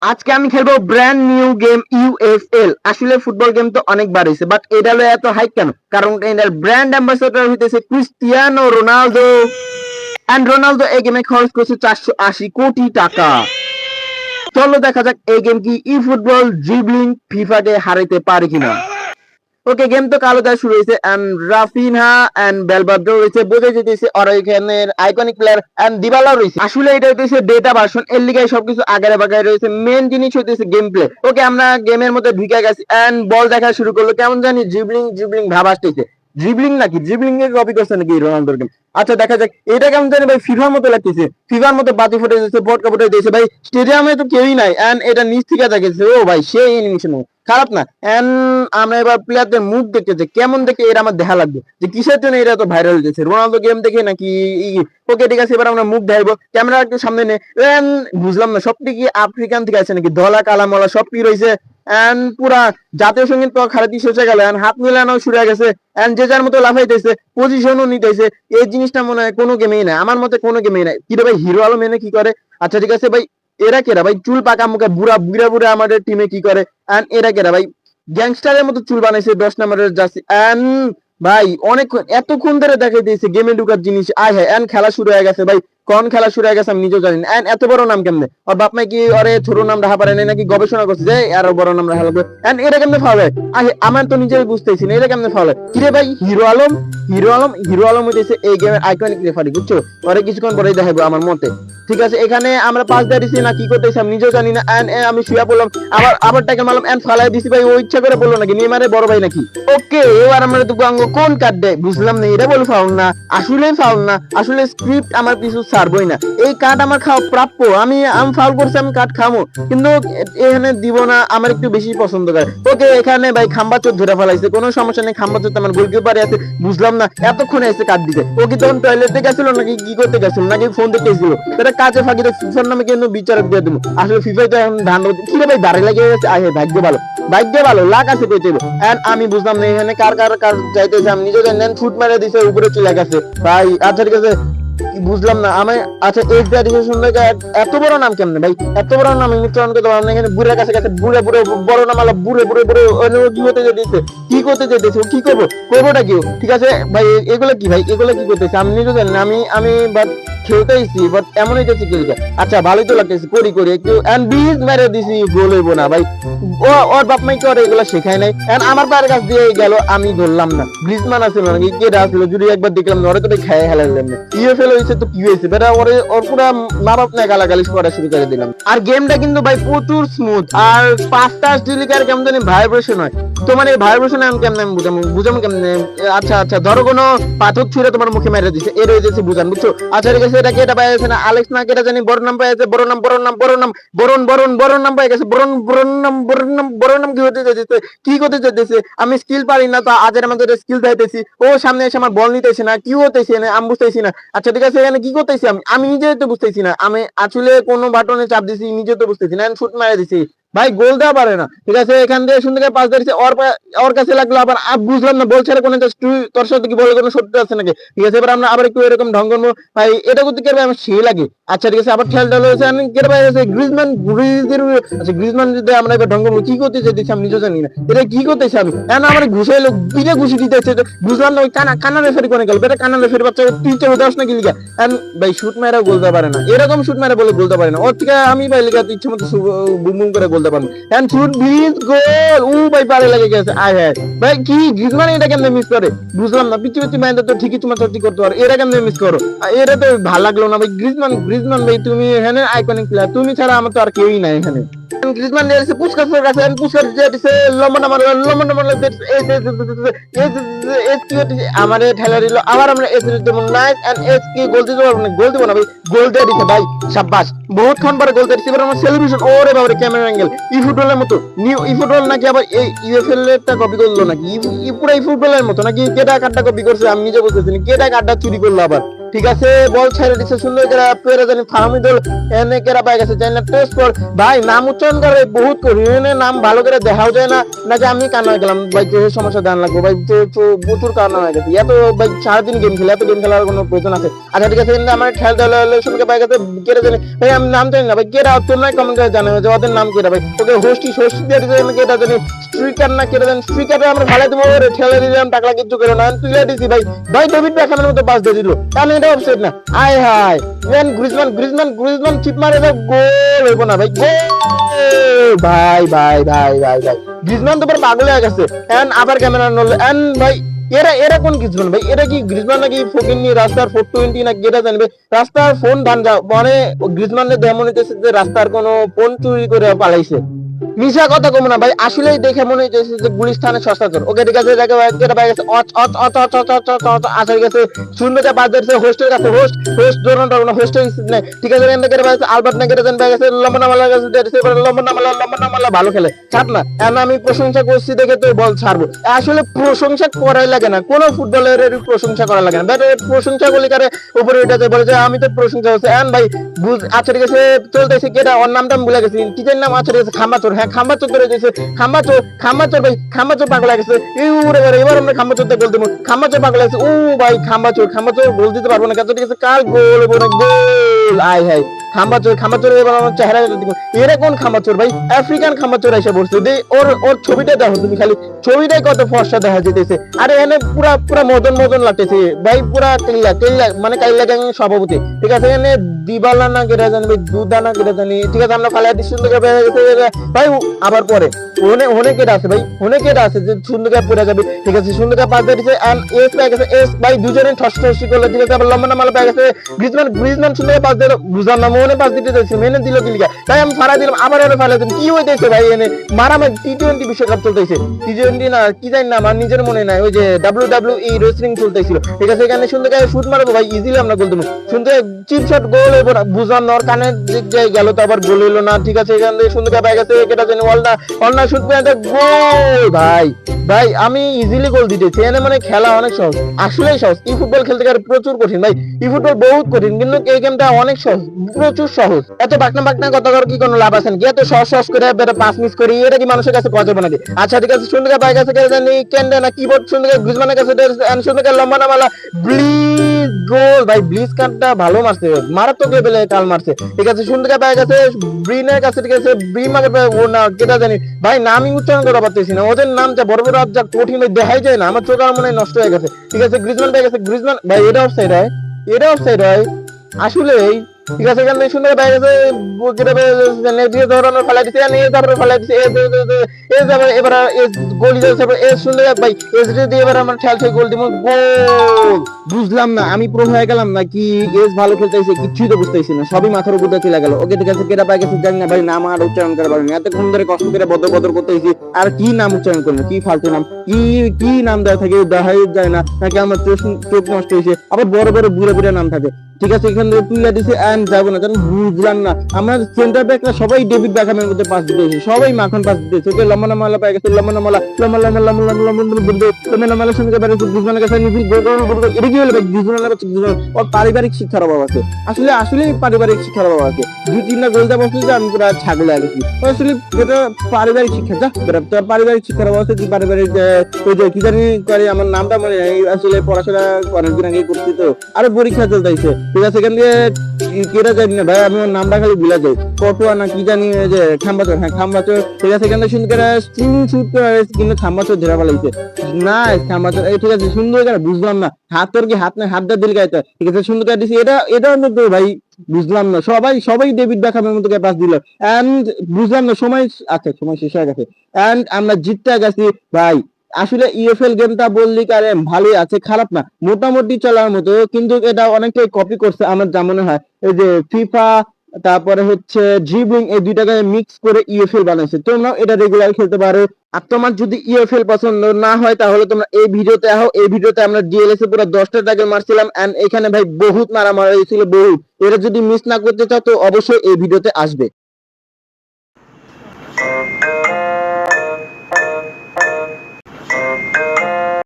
আজকে আমি খেলবো ব্র্যান্ড নিউ গেম ইউএফএল। আসলে ফুটবল গেম তো অনেকবার হয়েছে, বাট এটা হলো এত হাইপ কেন? কারণ এটার ব্র্যান্ড অ্যাম্বাসেডর হইতেছে ক্রিস্টিয়ানো রোনালদো। এন্ড রোনালদো এই গেমে খরচ করছে 480 কোটি টাকা। চলো দেখা যাক এই গেম কি ই ফুটবল ড্রিবলিং ফিফাকে হারাইতে পারে কিনা। ওকে, গেম তো কালো দিয়ে শুরু হয়েছে এন্ড রাফিনহা এন্ড বেলবাদ্রো রয়েছে, বোঝা যেতেছে ওরা এখানের আইকনিক প্লেয়ার এন্ড দিবালা রয়েছে। আসলে এটা হইতেছে বেটা ভার্সন, এর লিগায় সবকিছু আগারে বাগায় রয়েছে। মেন জিনিস হইতেছে গেম প্লে। ওকে, আমরা গেমের মধ্যে ঢুকে গেছি এন্ড বল দেখা শুরু করলো। কেমন জানি ড্রিবলিং ড্রিবলিং ভাব আসতেছে। ড্রিবলিং নাকি ড্রিবলিং এর কপি করছে নাকি রোনালদোর গেম? আচ্ছা দেখা যাক। এটা কেমন জানি ভাই ফিফার মতো লাগতেছে। ফিফার মতো বাতি ফুটে যাচ্ছে, পটকা ফুটে দিয়েছে ভাই। স্টেডিয়ামে তো কেউই নাই এন্ড এটা নিচ থেকে দেখেছে। ও ভাই সেই অ্যানিমেশন খারাপ না। এন্ড আমরা এবার প্লেয়ারদের মুখ দেখতে চাই, কেমন দেখে এটা আমার দেখা লাগবে যে কিসের জন্য এটা তো ভাইরাল হয়েছে। রোনালদো গেম দেখে নাকি? ওকে ঠিক আছে, এবার আমরা মুখ দেখাবো। ক্যামেরা একটু সামনে নে। বুঝলাম না সবটি কি আফ্রিকান থেকে আছে নাকি? ধলা কালা মলা সব কি রয়েছে। এন্ড পুরা জাতীয় সঙ্গীত তো খারাপি শেষে গেল এন্ড হাত মিলানো শুরু হয়ে গেছে এন্ড যে যার মতো লাফাইতেছে, পজিশনও নিতেছে। এই জিনিসটা মনে হয় কোনো গেমেই নাই, আমার মতে কোনো গেমেই নাই। কি রে ভাই, হিরো আলম এনে কি করে? আচ্ছা ঠিক আছে ভাই, এরা কেরা ভাই? চুল পাকা মুখে বুড়া বুড়া বুড়া আমাদের টিমে কি করে? এন্ড এরা কেরা ভাই? গ্যাংস্টারের মতো চুল বানাইছে 10 নম্বরের জার্সি। এন্ড ভাই অনেকক্ষণ এতক্ষণ ধরে দেখাই দিয়েছে গেমে ঢুকার জিনিস। আয় হ্যাঁ, এন্ড খেলা শুরু হয়ে গেছে ভাই। কোন খেলা শুরু হয়ে গেছে আমি নিজেও জানি না। এন্ড এত বড় নাম কেমনে? ওর বাপ মা কি ওরে ছোট নাম রাখা পারে নাই নাকি? গবেষণা করছে যে আরো বড় নাম রাখা লাগবে। এন্ড এটা কেমনে ফাউল হয়? আমার তো নিজেই বুঝতেছি না এটা কেমনে ফাউল হয়। কিরে ভাই, হিরো আলম হিরো আলম হইতেছে এই গেমের আইকনিক রেফারি, বুঝছো? ওরে কিছুক্ষণ পরেই দেখাবো আমার মতে। ঠিক আছে, এখানে আমরা পাস দিয়ে দিছি না কি করতেছি আমি নিজেও জানি না। এন্ড আমি শুয়ে পড়লাম, আবার আবার টাকা মারলাম এন্ড ফালাই দিছি ভাই। ও ইচ্ছা করে বললো নাকি নেইমারে বড় ভাই নাকি? ওকে, এবার আমরা তো গাঙ্গ কোন কার্ড দেয় বুঝলাম না। এটা বল ফাউল না, আসলে ফাউল না। আসলে স্ক্রিপ্ট আমার কিছু ছাড়বই না। এই কার্ড আমার খাওয়া প্রাপ্য। আমি ফাউল করছি, আমি কার্ড খামো, কিন্তু এখানে দিব না। আমার একটু বেশি পছন্দ করে। ওকে, এখানে ভাই খাম্বা চোর ধরে ফেলাইছে, কোনো সমস্যা নেই। খাম্বা চোর আমার গোলকিপারে আছে, বুঝলাম না এতক্ষণে এসে কার্ড দিতে। ও কি তখন টয়লেটে গেছিল নাকি কি করতে গেছিল নাকি ফোন দেখতে গেছিল? এটা কাজে ফাঁকিতে ফিফার নামে কিন্তু বিচারক দিয়ে দেবো। আসলে ফিফাই তো এখন ধান কি রে ভাই দাঁড়িয়ে লাগিয়ে গেছে। আহে ভাগ্য ভালো, ভাগ্য ভালো, লাখ আছে কইতে। এন্ড আমি বুঝলাম না এখানে কার কার কার যাইতেছে। আমি নিজে জানেন ফুট মেরে দিছে, উপরে চলে গেছে ভাই। আচ্ছা ঠিক আছে, বুঝলাম না আমি। আচ্ছা এই গ্রাজুয়েশন থেকে এত বড় নাম কেমনে ভাই? এত বড় নাম আমি উচ্চারণ করতে পারলাম না। এখানে বুড়ের কাছে কাছে বুড়ে বুড়ে বড় নাম আলা বুড়ে বুড়ে বুড়ে কি হতে যেতেছে? কি করতে যেতেছে? কি করবো? করবোটা কি? ঠিক আছে ভাই, এগুলো কি ভাই? এগুলো কি করতেছে আমি নিজে জানি না। আমি বাট খেলতেইছি, বাট এমন হইতেছে কি? আচ্ছা ভালোই তো লাগতেছে, করি করি একটু এন্ড বিজ মেরে দিছি। গোল হইবো না ভাই। ওর বাপ মাই করে এগুলো শেখায় নাই এন্ড আমার পায়ের কাছ দিয়ে গেল, আমি ধরলাম না। গ্রিজমান আছিল নাকি কে আসলো যদি একবার দেখলাম ওরে তো খেয়ে হেলাইলাম না। ইউএফএল হয়েছে তো কি হয়েছে বেটা? ওর পুরা মা বাপ না গালাগালি করা শুরু করে দিলাম। আর গেমটা কিন্তু ভাই প্রচুর স্মুথ আর পাঁচটা ডিলিকার কেমন জানি ভাইব্রেশন হয়। তোমার এই ভাইব্রেশন আমি কেমন বুঝামো কেমনে? আচ্ছা আচ্ছা, ধরো কোনো পাথর ছুঁড়ে তোমার মুখে মেরে দিচ্ছে, এর হয়েছে বুঝান, বুঝছো? আচ্ছা ঠিক আছে, এটা কেটা পাইছে না? আলেক্স না কেটা জানি বড় নাম পাইছে। বড় নাম বড় নাম বড় নাম বরণ বরণ বড় নাম পাই গেছে। বরণ বরণ নাম বড় নাম বড় নাম কি হতে যেতেছে? কি করতে যেতেছে? আমি স্কিল পারি না তো আজের আমাদের স্কিল চাইতেছি। ও সামনে এসে আমার বল নিতেছে না, কি হতেছে না আমি বুঝতেছি না। আচ্ছা ঠিক আছে, এখানে কি করতেছি আমি? আমি নিজে তো বুঝতেছি না। আমি আসলে কোন বাটনে চাপ দিছি নিজে তো বুঝতেছি না। শুট মারে দিছি ভাই, গোল দেওয়া পারে না। ঠিক আছে, এখান থেকে সুন্দর পাস দিয়েছে ওর কাছে লাগলো। আবার বুঝলাম না বল ছেড়ে কোনো তুই তোর সাথে কি বলে কোনো সত্যি আছে নাকি? ঠিক আছে, এবার আমরা আবার একটু এরকম ঢং করবো ভাই। এটা করতে কেটে আমার সে লাগে। আচ্ছা ঠিক আছে, আবার খেলটা হয়েছে কেটে পাই গেছে গ্রিজম্যান গ্রিজের। আচ্ছা গ্রিজম্যান যদি আমরা এবার ঢং করবো, কি করতে চাইতেছি আমি নিজেও জানি না। এটা কি করতেছি আমি? কেন আমার ঘুষাইলো বিলে ঘুষি দিতেছে? বুঝলাম না ওই কানা রেফারি কোনে গেল? বেটা কানা রেফারি বাচ্চা তুই চেয়ে দাস নাকি লিগা? ভাই শুট মেরা বলতে পারে না, এরকম শুট মেরা বলে বলতে পারে না। ওর থেকে আমি ভাই লিগা ইচ্ছে মতো বুম বুম করে বলতে পারবো। এন্ড শুট বিজ গোল। ও ভাই পারে লেগে গেছে। আয় হ্যাঁ ভাই, কি গ্রিজমান এটা কেমনে মিস করে? বুঝলাম না। পিছু পিছু মাইন্ড তো ঠিকই তোমার চর্চি করতে পারো, এটা কেমনে মিস করো? এটা তো ভালো লাগলো না ভাই। গ্রিজমান গ্রিজমান ভাই তুমি এখানে আইকনিক প্লেয়ার, তুমি ছাড়া আমার তো আর কেউই নাই এখানে। গ্রিজমান নিয়েছে পুস্কাসের কাছে, পুস্কাস যেতেছে লম্বা নাম্বার লম্বা নাম্বার আমারে ঠেলা দিল। আবার আমরা এস দিতে নাইস এন্ড এস কি গোল দিতে পারবো না? গোল দিব না ভাই, গোল দিয়ে দিছে ভাই। শাবাশ, বহুতক্ষণ পরে গোল দিয়ে দিছে। এবার আমার সেলিব্রেশন। ওরে বাবা, ক্যামেরা অ্যাঙ্গেল ই ফুটবলের মতো। নিউ ই ফুটবল নাকি আবার এই ইউএফএল এরটা কপি করলো নাকি? পুরো ই ফুটবলের মতো নাকি? কেটা কার্ডটা কপি করছে আমি নিজে বুঝতেছি না। কেটা কার্ডটা চুরি করলো আবার? ঠিক আছে বল ছেড়ে দিছে সুন্দর করে পেরে জানি ফাহমিদুল এনে কেরা পাই গেছে জানি না টেস্ট পর ভাই নাম উচ্চারণ করে বহুত করি এনে নাম ভালো করে দেখাও যায় না নাকি আমি কান হয়ে গেলাম ভাই যে সমস্যা দান লাগবে ভাই প্রচুর কারণ হয়ে গেছে এত ভাই সারাদিন গেম খেলে এত গেম খেলার কোনো প্রয়োজন আছে আচ্ছা ঠিক আছে কিন্তু আমার খেলতে হলে শুনকে পাই গেছে কেরা জানি ভাই আমি নাম জানি না ভাই কেরা তোমরা কমেন্ট করে জানাবে যে ওদের নাম কেরা ভাই ওকে হোস্টি দিয়ে দিয়েছে কেটা জানি স্ট্রিকার না কেটা জানি স্ট্রিকারে আমরা ভালো দেবো ঠেলে দিলাম টাকলা কিছু করে না তুলে দিছি ভাই ভাই ডেভিড বেকহামের মতো পাস দিয়ে দিল তাহলে এটা অফসাইড না আয় হায় দেন গ্রিজমান চিপ মারে গোল হইব না ভাই গোল ভাই গ্রিজমান তো পুরো পাগল হয়ে গেছে এন্ড আবার ক্যামেরা নল এন্ড ভাই এরা কোন গ্রিজমান ভাই এরা কি গ্রিজমান নাকি ফকিনি রাস্তার 420 না কেটা জানবে রাস্তার ফোন ভান যা মানে গ্রিজমানের দেহ মনে হচ্ছে যে রাস্তার কোনো ফোন চুরি করে পালাইছে মিশা কথা কম না ভাই আসলেই দেখে মনে হচ্ছে যে গুলিস্তানের সস্তাচর ওকে ঠিক আছে দেখে কেটে পাই গেছে আসা গেছে শূন্যতে বাদ দিয়েছে হোস্টের কাছে হোস্ট ধরনটা কোনো হোস্টের নেই ঠিক আছে এন্ড কেটে পাইছে আলবার্ট না কেটে দেন পাই গেছে লম্বনামালা কাছে দিয়েছে লম্বনামালা ভালো খেলে ছাড় না এন্ড আমি প্রশংসা করছি দেখে তো বল ছাড়বো আসলে প্রশংসা করাই লাগে না কোনো ফুটবলের প্রশংসা করা লাগে না বাট প্রশংসা কলিকারে উপরে উঠাতে বলে যে আমি তো প্রশংসা করছি এন্ড ভাই আচ্ছা ঠিক আছে চলতেছে কেটা ওর নামটা ভুলে গেছি টিচার নাম আচ্ছা ঠিক আছে খাম্বাচোর হ্যাঁ খাম্বাচোর ধরে দিয়েছে খাম্বাচোর ভাই খাম্বাচোর পাগল গেছে এবার আমরা খাম্বাচোর গোল দেবো খাম্বাচোর পাগল গেছে ও ভাই খাম্বাচোর গোল দিতে পারবো না কেন ঠিক আছে কাল গোল গোল আয় হাই খাম্বাচোর এবার আমার চেহারা দিব এরা কোন খাম্বাচোর ভাই আফ্রিকান খাম্বাচোর এসে পড়ছে ওর ছবিটা দেখো তুমি খালি ছবিটাই কত ফর্সা দেখা যেতেছে আরে এনে পুরা মদন লাগতেছে ভাই পুরা কেল্লা মানে কাইল্লা গ্যাং সভাপতি ঠিক আছে এনে দিবালা না কেটে জানি ভাই দুধা না কেটে জানি ঠিক আছে আমরা ফালাই সুন্দর ভাই আবার পরে ওনে কেটে আছে ভাই ওনে কেটে আছে যে সুন্দর পড়ে যাবে ঠিক আছে সুন্দর পাস দিয়ে দিচ্ছে এন্ড এস পাই গেছে এস ভাই দুজনে ঠসঠসি করলে ঠিক আছে আবার লম্বা মাল পাই গেছে গ্রিজমান সুন্দর পাস দিল বুঝার না মনে পাস দিতে যাচ্ছে মেনে দিল কি লিগা তাই আমি ফাড়া দিলাম আবার এনে ফালাই দিলাম কি হইতেছে ভাই এনে মারামারি টি20 বিশ্বকাপ চলতেছে টি20 না কি জানি না আমার নিজের মনে নাই ওই যে WWE রেসলিং চলতেছিল ঠিক আছে এখানে সুন্দর শুট মারবো ভাই ইজিলি আমরা গোল দেবো সুন্দর চিপ শট গোল হইব না বুঝার নর কানে দিক যায় গেল তো আবার গোল হইলো না ঠিক আছে এখানে সুন্দর পাই গেছে এটা জানি ওয়ালনা শুট পেয়ে গোল ভাই আমি ইজিলি গোল দিতেছি এনে মানে খেলা অনেক সহজ আসলেই সহজ ই ফুটবল খেলতে গেলে প্রচুর কঠিন ভাই ই ফুটবল বহুত কঠিন কিন্তু এই গেমটা অনেক সহজ প্রচুর সহজ এত বাকনা কথা করার কি কোনো লাভ আছে নাকি এত সহজ করে পাস মিস করি এটা কি মানুষের কাছে কথা যাবে নাকি আচ্ছা ঠিক আছে সুন্দর পাই গেছে কে জানি কেন্ডে না কিবোর্ড সুন্দর গ্রিজমানের কাছে সুন্দর লম্বা না মালা ব্লিজ গোল ভাই ব্লিজ কাটটা ভালো মারছে মারাত্মক লেভেলে কাল মারছে ঠিক আছে সুন্দর পাই গেছে ব্রিনের কাছে ঠিক আছে ব্রিম আগে ও না কেটা জানি ভাই নামই উচ্চারণ করা পারতেছি না ওদের নামটা বড় বড় যা কঠিন দেখাই যায় না আমার চোখ আর মনে নষ্ট হয়ে গেছে ঠিক আছে গ্রিজমান পেয়ে গেছে গ্রিজমান ভাই এটা অফসাইড হয় আসলেই ঠিক আছে এখানে সুন্দর পাই গেছে দিয়ে ধরানোর ফেলা দিচ্ছে তারপরে ফেলা দিচ্ছে এবার গোলি যাচ্ছে সুন্দর ভাই এস দিয়ে এবার আমরা ঠেল গোল দিব গোল বুঝলাম না আমি প্রো হয়ে গেলাম না কি এস ভালো খেলতেছে কিছুই তো বুঝতেছি না সবই মাথার উপর দিয়ে চলে গেল ওকে ঠিক আছে কেটা পাই গেছে জানি না ভাই নাম আর উচ্চারণ করে পারিনি এতক্ষণ ধরে কষ্ট করে বদর করতেছি আর কি নাম উচ্চারণ করলো কি ফালতু নাম কি নাম দেওয়া থাকে দেখাই যায় না নাকি আমার চোখ নষ্ট হয়েছে আবার বড় বুড়ে নাম থাকে ঠিক আছে এখান থেকে তুলে দিছে এন্ড যাবো না কারণ বুঝলাম না আমরা সেন্টার ব্যাকরা সবাই ডেভিড বেকহামের মধ্যে পাস দিতেছি সবাই মাখন পাস দিতেছে ওকে লম্বা মালা পাই গেছে লম্বা সঙ্গে বেড়েছে গ্রিজমানের কাছে এটা কি হলো গ্রিজমান ওর পারিবারিক শিক্ষার অভাব আছে আসলে পারিবারিক শিক্ষার অভাব আছে 2-3টা গোল দেওয়া বসতে যে আমি পুরো ছাগল হয়ে গেছি আসলে এটা পারিবারিক শিক্ষা যা তোর পারিবারিক শিক্ষার অভাব আছে পারিবারিক ওই যে কি জানি করে আমার নামটা মনে নেই আসলে পড়াশোনা অনেকদিন আগে করছি তো আরো পরীক্ষা চলতেছে ঠিক আছে এখান দিয়ে কেটা জানি না ভাই আমি ওর নামটা খালি ভুলে যাই কটুয়া না কি জানি যে খাম্বাচর ঠিক আছে এখানে সুন্দর করে শুট করে কিন্তু খাম্বাচর ধরা ফেলাইছে না খাম্বাচর এই ঠিক আছে সুন্দর করে বুঝলাম না হাতের কি হাত না হাতটা দিল গাইতে ঠিক আছে সুন্দর করে দিছি এটা তো ভাই বুঝলাম না সবাই ডেভিড বেকহামের মতো পাস দিল এন্ড বুঝলাম না সময় শেষ হয়ে গেছে এন্ড আমরা জিততে গেছি ভাই আসলে ইএফএল গেমটা বললি কারে ভালোই আছে খারাপ না মোটামুটি চলার মতো কিন্তু এটা অনেকটাই কপি করছে আমার যা মনে হয় এই যে ফিফা তারপরে হচ্ছে ড্রিবলিং এই দুইটাকে মিক্স করে ইএফএল বানাইছে তোমরা এটা রেগুলার খেলতে পারো আর তোমার যদি ইএফএল পছন্দ না হয় তাহলে তোমরা এই ভিডিওতে এই ভিডিওতে আমরা ডিএলএস এ পুরো 10টা টার্গেট মারছিলাম এন্ড এখানে ভাই বহুত মারামারি হয়েছিল বহুত এটা যদি মিস না করতে চাও তো অবশ্যই এই ভিডিওতে আসবে